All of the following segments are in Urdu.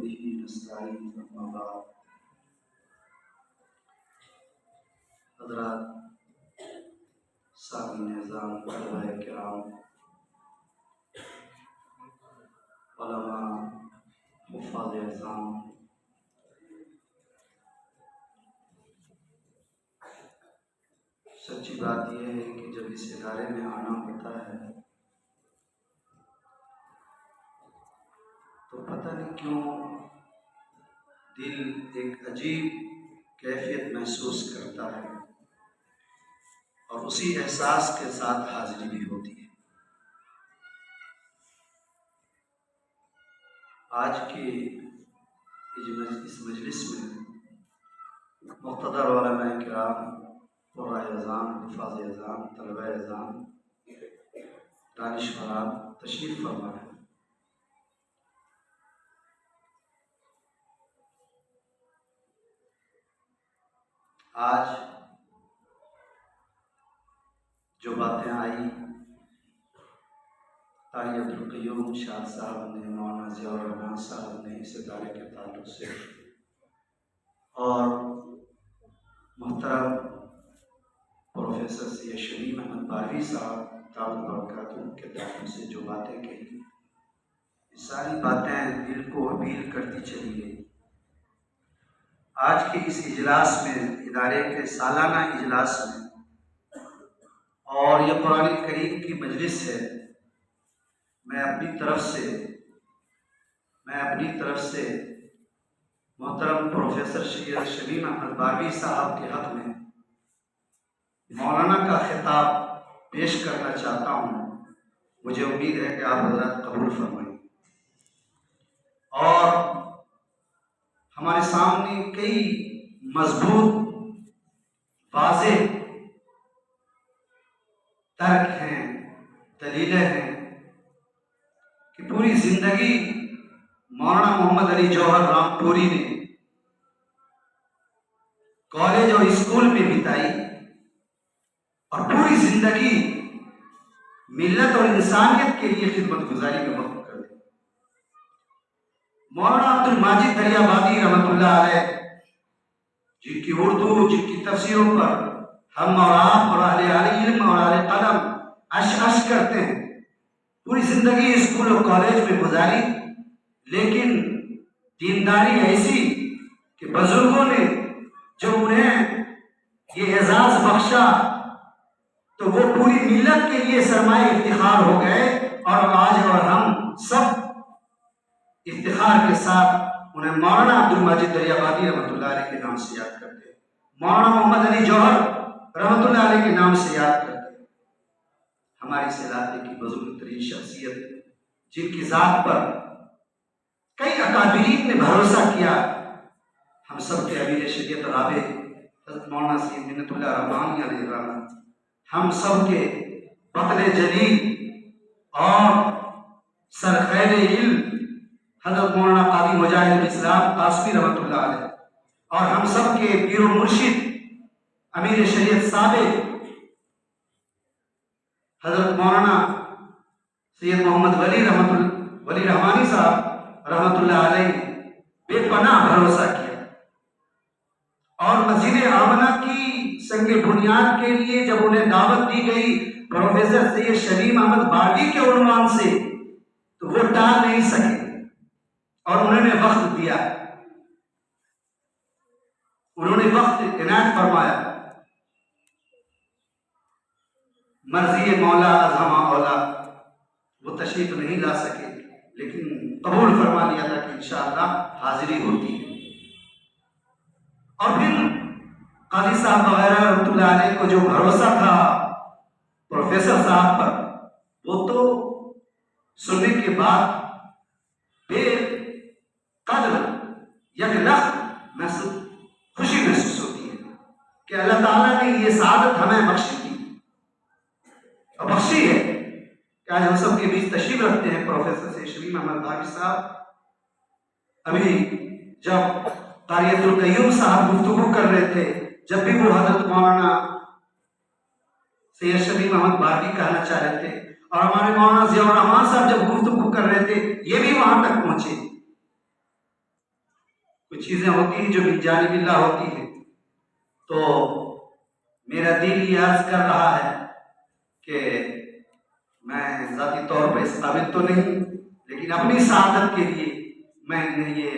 وبه نستعين أما بعد. حضرات سامعین اعظام، طلباء کرام، علماء، حفاظ اعظام، سچی بات یہ ہے کہ جب اس ادارے میں آنا ہوتا ہے تو پتہ نہیں کیوں دل ایک عجیب کیفیت محسوس کرتا ہے اور اسی احساس کے ساتھ حاضری بھی ہوتی ہے۔ آج کی اس مجلس میں مقتدر علماء کرام، قراء اعظام، حفاظ اعظام، طلباء اعظام، دانشوران تشریف فرما ہے۔ آج جو باتیں آئی قاری عبدالقیوم شاد صاحب نے، مولانا ضیاء الرحمن صاحب نے اس ادارے کے تعلق سے، اور محترم پروفیسر سید شمیم احمد باروی صاحب دعوت برکاتہ کے تعلق سے جو باتیں کہی، یہ ساری باتیں دل کو اپیل کرتی چلی گئی۔ آج کے اس اجلاس میں، ادارے کے سالانہ اجلاس میں، اور یہ قرآن کریم کی مجلس ہے، میں اپنی طرف سے محترم پروفیسر سید شمیم احمد باروی صاحب کے حق میں مولانا کا خطاب پیش کرنا چاہتا ہوں۔ مجھے امید ہے کہ آپ حضرات قبول فرمائیں۔ اور ہمارے سامنے کئی مضبوط، واضح ترک ہیں، دلیلیں ہیں کہ پوری زندگی مولانا محمد علی جوہر رامپوری نے کالج اور اسکول میں بتائی اور پوری زندگی ملت اور انسانیت کے لیے خدمت گزاری میں وقف کر دی۔ مولانا عبد الماجد دریابادی رحمۃ اللہ علیہ، جن کی اردو، جن کی تفسیروں پر ہم اور آپ اور اہل علم اور اہل قلم عش کرتے ہیں، پوری زندگی اسکول اور کالج میں گزاری، لیکن دینداری ایسی کہ بزرگوں نے جو انہیں یہ اعزاز بخشا تو وہ پوری ملت کے لیے سرمایہ افتخار ہو گئے، اور آج اور ہم سب افتخار کے ساتھ انہیں مولانا عبد الماجد دریابادی رحمۃ اللہ علیہ کے نام سے یاد کرتے ہیں، مولانا محمد علی جوہر رحمۃ اللہ علیہ کے نام سے یاد کرتے ہیں۔ ہماری اس علاقے کی بزرگ ترین شخصیت، جن کی ذات پر کئی اکابرین نے بھروسہ کیا، ہم سب کے امیر شریعت رابع حضرت مولانا سید منت اللہ رحمانی علیہ الرحمۃ، ہم سب کے بطل جلیل اور سرخیر علم حضرت مولانا قاضی مجاہد الاسلام قاسمی رحمۃ اللہ علیہ، اور ہم سب کے پیر و مرشد امیر شریعت سابق حضرت مولانا سید محمد ولی رحمانی صاحب رحمۃ اللہ علیہ بے پناہ بھروسہ کیا، اور مسجد آمنہ کی سنگ بنیاد کے لیے جب انہیں دعوت دی گئی پروفیسر سید شمیم احمد باروی کے عنوان سے، تو وہ ٹال نہیں سکے اور انہوں نے وقت دیا، انہوں نے وقت عنایت فرمایا۔ مرضی مولا ازہما اولا، وہ تشریف نہیں لا سکے لیکن قبول فرما لیا تھا کہ انشاءاللہ حاضری ہوتی ہے۔ اور پھر قاضی صاحب وغیرہ رحمۃ اللہ علیہ کو جو بھروسہ تھا پروفیسر صاحب پر، وہ تو سننے کے بعد بے قدر یک لخت خوشی محسوس ہوتی ہے کہ اللہ تعالیٰ نے یہ سعادت ہمیں بخشی تھی اور بخشی ہے کہ آج ہم سب کے بیچ تشریف رکھتے ہیں پروفیسر سید شمیم احمد باروی صاحب۔ ابھی جب قاری عبدالقیوم صاحب گفتگو کر رہے تھے، جب بھی وہ حضرت مولانا سید شمیم احمد باروی کہنا چاہ رہے تھے، اور ہمارے مولانا ضیاء الرحمن صاحب جب گفتگو کر رہے تھے، یہ بھی وہاں تک پہنچے کچھ چیزیں ہوتی ہیں جو من جانب اللہ ہوتی ہیں. تو میرا دل یہ عرض کر رہا ہے کہ میں ذاتی طور پر اس قابل تو نہیں، لیکن اپنی سعادت کے لیے میں انہیں یہ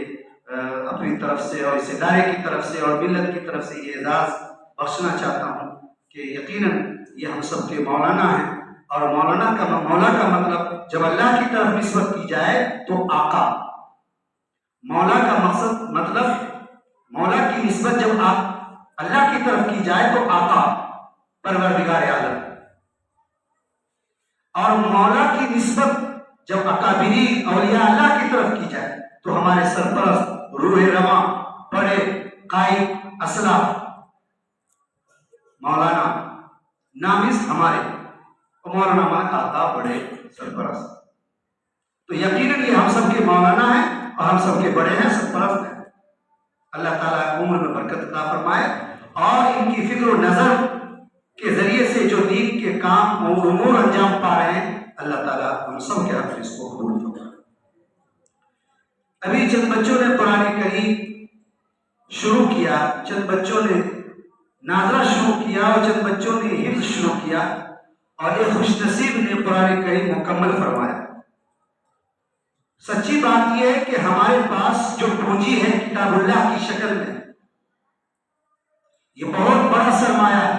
اپنی طرف سے اور اس ادارے کی طرف سے اور ملت کی طرف سے یہ اعزاز بخشنا چاہتا ہوں کہ یقیناً یہ ہم سب کے مولانا ہیں. اور مولا کا مطلب جب اللہ کی طرف نسبت کی جائے تو آقا. مولا کا مطلب مولا کی نسبت جب آپ اللہ کی طرف کی جائے تو آقا پروردگار عالم. اور مولا کی نسبت جب اکابرین اولیاء اللہ کی طرف کی جائے تو ہمارے سرپرست روح رواں بڑے قائد اسلاف مولانا نامس ہمارے مولانا ہمارے آقا بڑے سرپرست. تو یقیناً یہ ہم سب کے مولانا ہیں اور ہم سب کے بڑے ہیں، سرپرست ہیں. اللہ تعالیٰ عمر میں برکت عطا فرمائے اور ان کی فکر و نظر کے ذریعے سے جو دین کے کام اور امور انجام پا رہے ہیں اللہ تعالیٰ ہم سب کے حق اس کو قبول فرمائے. ابھی چند بچوں نے قرآن کریم شروع کیا، چند بچوں نے ناظرہ شروع کیا اور چند بچوں نے حفظ شروع کیا، اور ایک خوش نصیب نے قرآن کریم مکمل فرمایا. سچی بات یہ ہے کہ ہمارے پاس جو پونجی ہے کتاب اللہ کی شکل میں، یہ بہت بڑا سرمایہ ہے.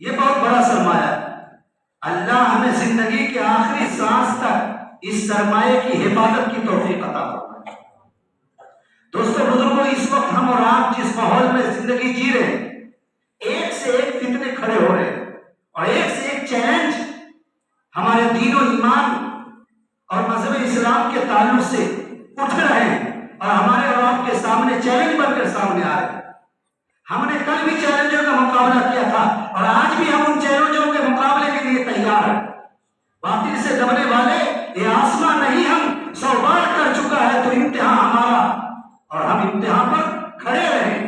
یہ بہت بڑا سرمایہ ہے. اللہ ہمیں زندگی کے آخری سانس تک اس سرمایہ کی حفاظت کی توفیق عطا فرمائے. دوستو بزرگوں، اس وقت ہم اور آپ جس ماحول میں زندگی جی رہے ہیں، ایک سے ایک فتنے کھڑے ہو رہے ہیں اور ایک سے ایک چیلنج ہمارے دین و ایمان اور مذہب اسلام کے تعلق سے اٹھ رہے ہیں اور ہمارے اور آپ کے سامنے چیلنج بن کر سامنے آ رہے ہیں. ہم نے کل بھی چیلنجوں کا مقابلہ کیا تھا اور آج بھی ہم ان چیلنجوں کے مقابلے کے لیے تیار ہیں. باطل سے دبنے والے یہ آسمان نہیں ہم 100 بار کر چکا ہے تو امتحان ہمارا، اور ہم امتحان پر کھڑے رہیں.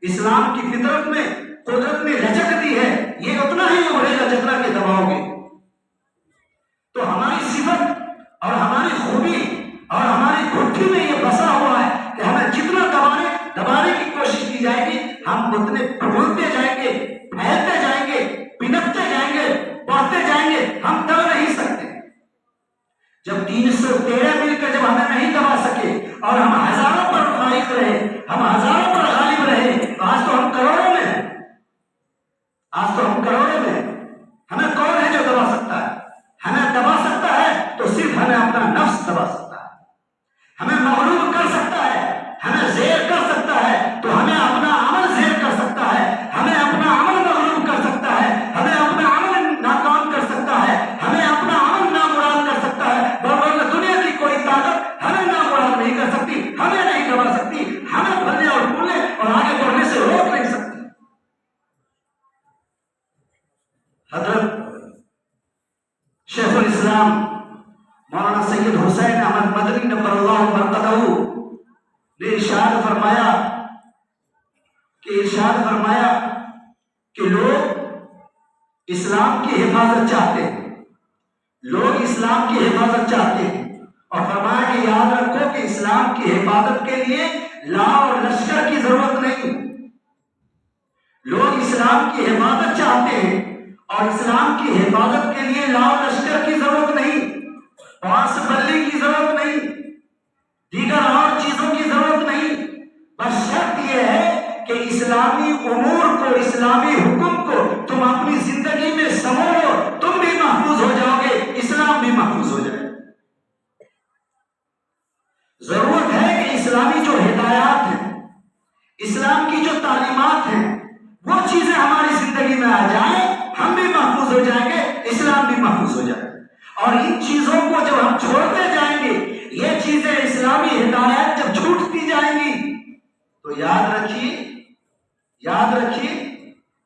اسلام کی فطرت میں قدرت میں لچک دی ہے، یہ اتنا ہی ابھرے گا جتنا کہ دباؤ گے. تو ہماری صفت اور ہماری خوبی اور ہماری گھٹی میں یہ بسا ہوا ہے کہ ہمیں جتنا دبانے کی کوشش کی جائے گی ہم اتنے پھولتے جائیں گے، پھیلتے جائیں گے، پنپتے جائیں گے، بڑھتے جائیں گے. ہم دب نہیں سکتے. جب 313 مل کر جب ہمیں نہیں دبا سکے اور ہم ہزاروں پر فائق رہے، ہم ہزاروں پر غالب رہے، آج تو ہم کروڑوں میں ہیں. آج تو ہم کروڑوں میں ہیں. ہمیں کون ہے جو دبا سکتا ہے؟ ہمیں دبا سکتا ہے تو صرف ہمیں اپنا نفس دبا سکتا ہے. ہمیں مغلوب کر سکتا ہے، ہمیں زیر کر سکتا ہے تو ہمیں اپنا عمل زیر کر سکتا ہے. ہمیں اپنا عمل مغلوب کر سکتا ہے، ہمیں اپنا عمل ناکام کر سکتا ہے، ہمیں اپنا عمل نامراد کر سکتا ہے. ورنہ دنیا کی کوئی طاقت ہمیں نامراد نہیں کر سکتی، ہمیں نہیں دبا سکتی، ہمیں پھلنے اور پھولنے اور آگے بڑھنے سے روک نہیں سکتی. حضرت شیخ الاسلام مولانا سید حسین احمد مدنی نور اللہ مرقدہ نے ارشاد فرمایا کہ لوگ اسلام کی حفاظت چاہتے ہیں، لوگ اسلام کی حفاظت چاہتے ہیں، اور فرمایا کہ یاد رکھو کہ اسلام کی حفاظت کے لیے لا اور لشکر کی ضرورت نہیں. لوگ اسلام کی حفاظت چاہتے ہیں اور اسلام کی حفاظت کے لیے لا اور لشکر کی ضرورت نہیں، پاس بلی کی ضرورت نہیں، دیگر اور چیزوں کی ضرورت نہیں. بس شرط یہ ہے کہ اسلامی امور کو، اسلامی حکم کو تم اپنی زندگی میں سمجھو، تم بھی محفوظ ہو جاؤ گے، اسلام بھی محفوظ ہو جائے. ضرورت ہے کہ اسلامی جو ہدایات ہیں، اسلام کی جو تعلیمات ہیں، وہ چیزیں ہماری زندگی میں آ جائیں، ہم بھی محفوظ ہو جائیں گے، اسلام بھی محفوظ ہو جائے. اور ان چیزوں کو جب ہم چھوڑتے جائیں گے، یہ چیزیں اسلامی ہدایات جب چھوٹتی جائیں گی تو یاد رکھیے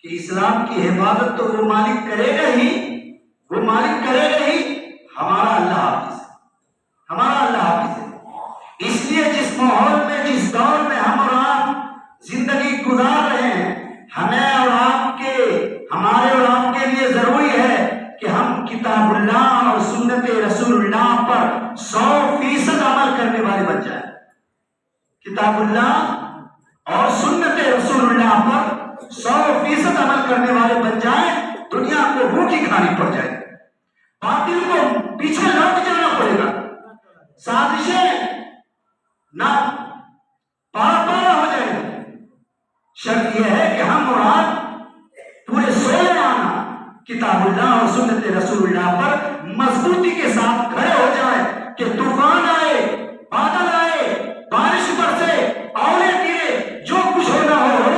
کہ اسلام کی حفاظت تو وہ مالک کرے گا ہی، ہمارا اللہ حافظ ہے، ہمارا اللہ حافظ ہے. اس لیے جس ماحول میں، جس دور میں ہم اور آپ زندگی گزار رہے ہیں، ہمارے اور آپ کے لیے ضروری ہے کہ ہم کتاب اللہ اور سنت رسول اللہ پر 100% عمل کرنے والے بن جائیں. کتاب اللہ اور سنت رسول اللہ پر 100% عمل کرنے والے بن جائیں، دنیا کو بھوکی کھانی پڑ جائے، باطل کو پیچھے لوٹ جانا پڑے گا، سازشیں نہ پارا ہو جائے گی۔ شرط یہ ہے کہ ہم اور آپ پورے سولے آنا کتاب اللہ اور سنت رسول اللہ پر مضبوطی کے ساتھ کھڑے ہو جائے کہ طوفان آئے، بادل آئے، بارش برسے، اولے گرے، جو کچھ ہونا ہو،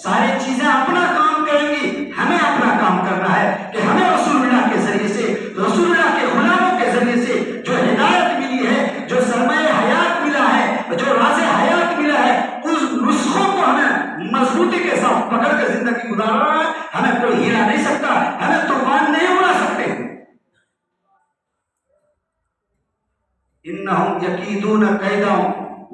ساری چیزیں اپنا کام کریں گی، ہمیں اپنا کام کرنا ہے کہ ہمیں رسول اللہ کے ذریعے سے، رسول اللہ کے غلاموں کے ذریعے سے جو ہدایت ملی ہے، جو سرمایہ حیات ملا ہے، جو راز حیات ملا ہے، اس نسخوں کو ہمیں مضبوطی کے ساتھ پکڑ کے زندگی گزارنا ہے۔ ہمیں کوئی ہلا نہیں سکتا، ہمیں طوفان نہیں اڑا سکتے۔ انہم یکیدون کیدا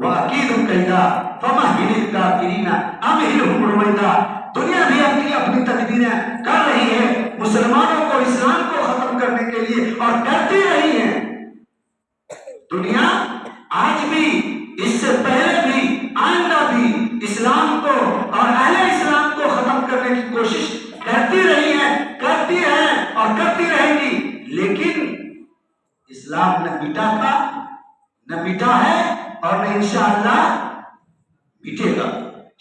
واکید کیدا فمہل الکافرین امہلہم رویدا۔ دنیا بھی اپنی تدبیریں کر رہی ہے مسلمانوں کو، اسلام کو ختم کرنے کے لیے، اور کرتی رہی ہے۔ دنیا آج بھی، اس سے پہلے بھی، آئندہ بھی اسلام کو اور اہل اسلام کو ختم کرنے کی کوشش کرتی رہی ہے، کرتی ہے اور کرتی رہے گی، لیکن اسلام نہ مٹا تھا، نہ مٹا ہے، اور نہ انشاءاللہ مٹے گا۔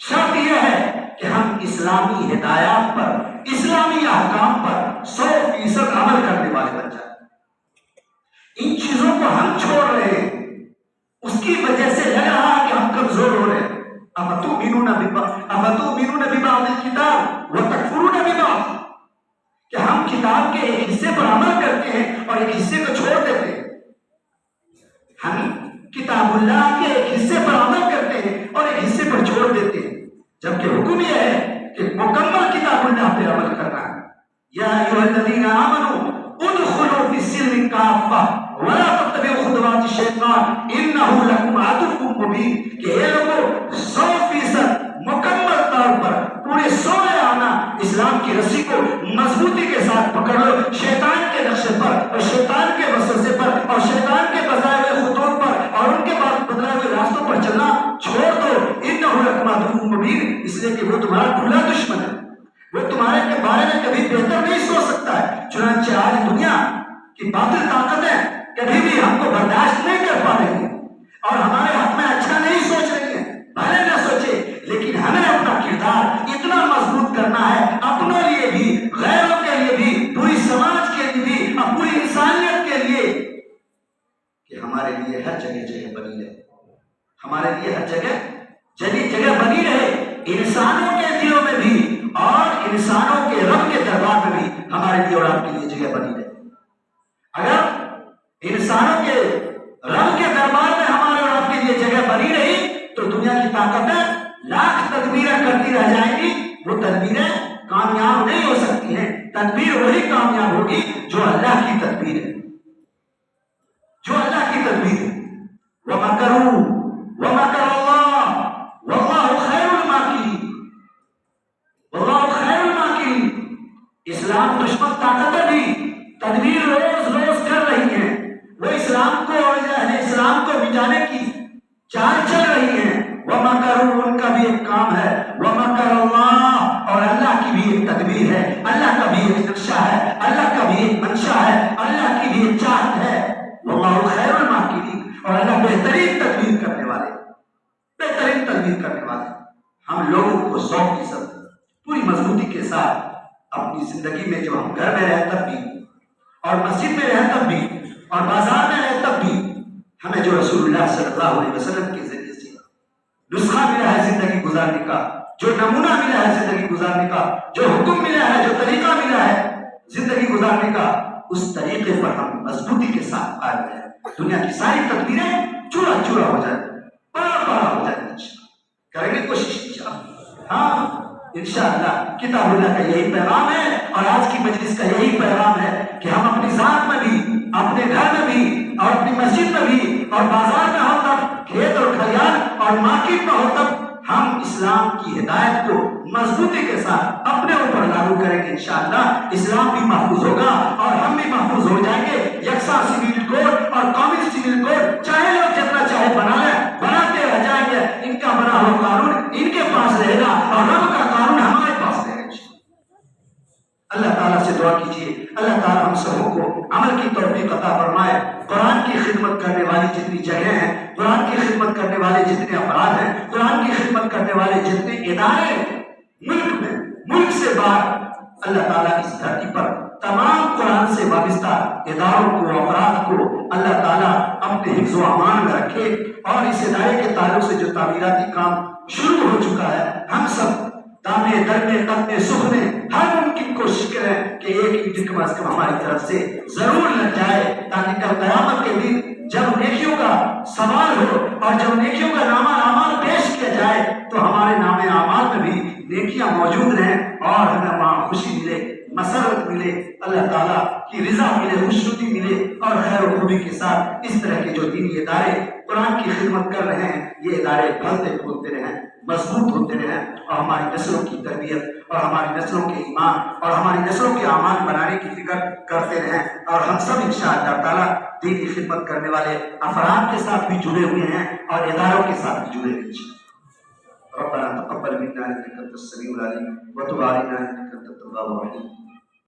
شرط یہ ہے کہ ہم اسلامی ہدایات پر، اسلامی احکام پر 100% عمل کرنے والے بن جائیں۔ ان چیزوں کو ہم چھوڑ رہے ہیں، اس کی وجہ سے لگ رہا ہے کہ ہم کمزور ہو رہے ہیں۔ افتؤمنون ببعض الکتاب وتکفرون ببعض، کہ ہم کتاب کے ایک حصے پر عمل کرتے ہیں اور ایک حصے کو چھوڑ دیتے ہیں۔ ہم کتاب اللہ کے ایک حصے پر عمل کرتے ہیں اور ایک حصے پر چھوڑ دیتے ہیں، جبکہ حکم یہ ہے کہ مکمل کتاب اللہ پہ عمل کرنا ہے۔ یا ایھا الذین آمنوا ادخلوا فی السلم کافہ ولا تتبعوا خطوات الشیطان انہ لکم عدو مبین، کہ اے لوگوں 100% مکمل طور پر پورے سونے آنا، اسلام کی رسی کو مضبوطی کے ساتھ پکڑ لو، شیطان کے نقشے پر اور شیطان کے وسوسے پر اور شیطان کے بتائے ہوئے خطوط پر اور ان کے بعد بدلائے ہوئے راستوں پر چلنا چھوڑ دو۔ انہ لکم عدو مبین، اس لیے کہ وہ تمہارا کھلا دشمن ہے، وہ تمہارے کے بارے میں کبھی بہتر نہیں سوچ سکتا ہے۔ چنانچہ آج دنیا کی باطل طاقتیں کبھی بھی ہم کو برداشت نہیں کر پا رہی ہیں اور ہمارے حق میں اچھا نہیں سوچ رہی ہیں، بھلے نہ سوچے، لیکن ہمیں اپنا کردار اتنا مضبوط کرنا ہے، اپنے لیے بھی، غیروں کے لیے بھی، پوری سماج کے لیے بھی اور پوری انسانیت کے لیے، کہ ہمارے لیے ہر جگہ جگہ بنی رہے، ہمارے لیے ہر جگہ جگہ بنی رہے، انسانوں کے دلوں میں بھی اور انسانوں کے رب کے دربار میں بھی ہمارے لیے اور آپ کے لیے جگہ بنی رہے۔ اگر انسانوں کے رب کے دربار میں ہمارے اور آپ کے لیے جگہ بنی رہی تو دنیا کی طاقتیں لاکھ تدبیریں کرتی رہ جائیں گی، وہ تدبیریں کامیاب نہیں ہو سکتی ہیں۔ تدبیر وہی کامیاب ہوگی جو اللہ کی تدبیر ہے، جو اللہ کی تدبیر ہے۔ وَمَكَرُوا وَمَكَرَ اللَّهُ وَاللَّهُ خَيْرُ الْمَاكِرِينَ، وَاللَّهُ خَيْرُ الْمَاكِرِينَ۔ اسلام دشمن طاقتیں بھی تدبیر روز کر رہی ہیں، وہ اسلام کو اور اہل اسلام کو مٹانے کی چال چل رہی ہیں۔ وَمَكَرُوا، ان کا بھی ایک کام ہے، وَمَكَرَ اللَّهُ، اور اللہ کی بھی ایک تدبیر ہے، اللہ کا بھی ایک نقشہ ہے، اللہ کا بھی ایک منشا ہے، اللہ کی بھی ایک چاہت ہے۔ وَاللَّهُ خَيْرُ الْمَاكِرِينَ، اور اللہ بہترین تدبیر کرنے والے، بہترین تدبیر کرنے والے۔ ہم لوگوں کو 100% پوری مضبوطی کے ساتھ اپنی زندگی میں، جو ہم گھر میں رہیں تب بھی اور مسجد میں رہیں تب بھی اور بازار میں رہیں تب بھی، ہمیں جو رسول اللہ صلی اللہ علیہ وسلم کے ذریعے سے نسخہ ملا ہے زندگی گزارنے کا، جو نمونہ ملا ہے زندگی گزارنے کا، جو حکم ملا ہے، جو طریقہ ملا ہے زندگی گزارنے کا، اس طریقے پر ہم مضبوطی کے ساتھ قائم رہیں۔ دنیا کی ساری تدبیریں چورا چورا ہو جائیں، بڑا ہو جائیں، کریں گے کوشش انشاءاللہ۔ ہاں انشاءاللہ کتاب اللہ کا یہی پیغام ہے اور آج کی مجلس کا یہی پیغام ہے کہ ہم اپنی ذات میں بھی، اپنے گھر میں بھی اور اپنی مسجد میں بھی اور بازار میں ہو تب، کھیت اور کھلیان اور مارکیٹ میں ہو تب، ہم اسلام کی ہدایت کو مضبوطی کے ساتھ اپنے اوپر لاگو کریں گے۔ انشاءاللہ اسلام بھی محفوظ ہوگا اور ہم بھی محفوظ ہو جائیں گے۔ یکساں سول کوڈ اور قومی سول کوڈ چاہے لوگ جتنا چاہے بنا لیں، بناتے رہ جائیں گے۔ تعالیٰ سے دعا کیجیے اللہ تعالیٰ ہم سبوں کو عمل کی توفیق عطا فرمائے۔ قرآن کی خدمت کرنے والی جتنی جگہیں ہیں، قرآن کی خدمت کرنے والے جتنے افراد ہیں، قرآن کی خدمت کرنے والے جتنے ادارے ملک میں، ملک سے باہر، اللہ تعالیٰ اس دھرتی پر تمام قرآن سے وابستہ اداروں کو، افراد کو اللہ تعالیٰ اپنے حفظ و امان میں رکھے، اور اس ادارے کے تعلق سے جو تعمیراتی کام شروع ہو چکا ہے، ہم سب دامے درمے قدمے سخنے ہر ممکن کوشش کریں کہ ایک اینٹ کم از کم ہماری طرف سے ضرور لگ جائے، تاکہ کل قیامت کے دن جب نیکیوں کا سوال ہو اور جب نیکیوں کا نامہ اعمال پیش کیا جائے تو ہمارے نام اعمال میں بھی نیکیاں موجود رہیں اور ہمیں وہاں خوشی ملے، مسرت ملے، اللہ تعالیٰ کی رضا ملے، خوشنودی ملے، اور خیر و خوبی کے ساتھ اس طرح کے جو دینی ادارے قرآن کی خدمت کر رہے ہیں یہ ادارے پھلتے پھولتے رہیں، مضبوط ہوتے رہیں، اور ہماری نسلوں کی تربیت اور ہماری نسلوں کے ایمان اور ہماری نسلوں کے اعمال بنانے کی فکر کرتے رہیں، اور ہم سب انشاءاللہ تعالیٰ دینی خدمت کرنے والے افراد کے ساتھ بھی جڑے ہوئے ہیں اور اداروں کے ساتھ بھی جڑے ہوئے ہیں۔ ربنا تقبل منا انك انت السميع العليم وتب علينا انك انت التواب الرحيم۔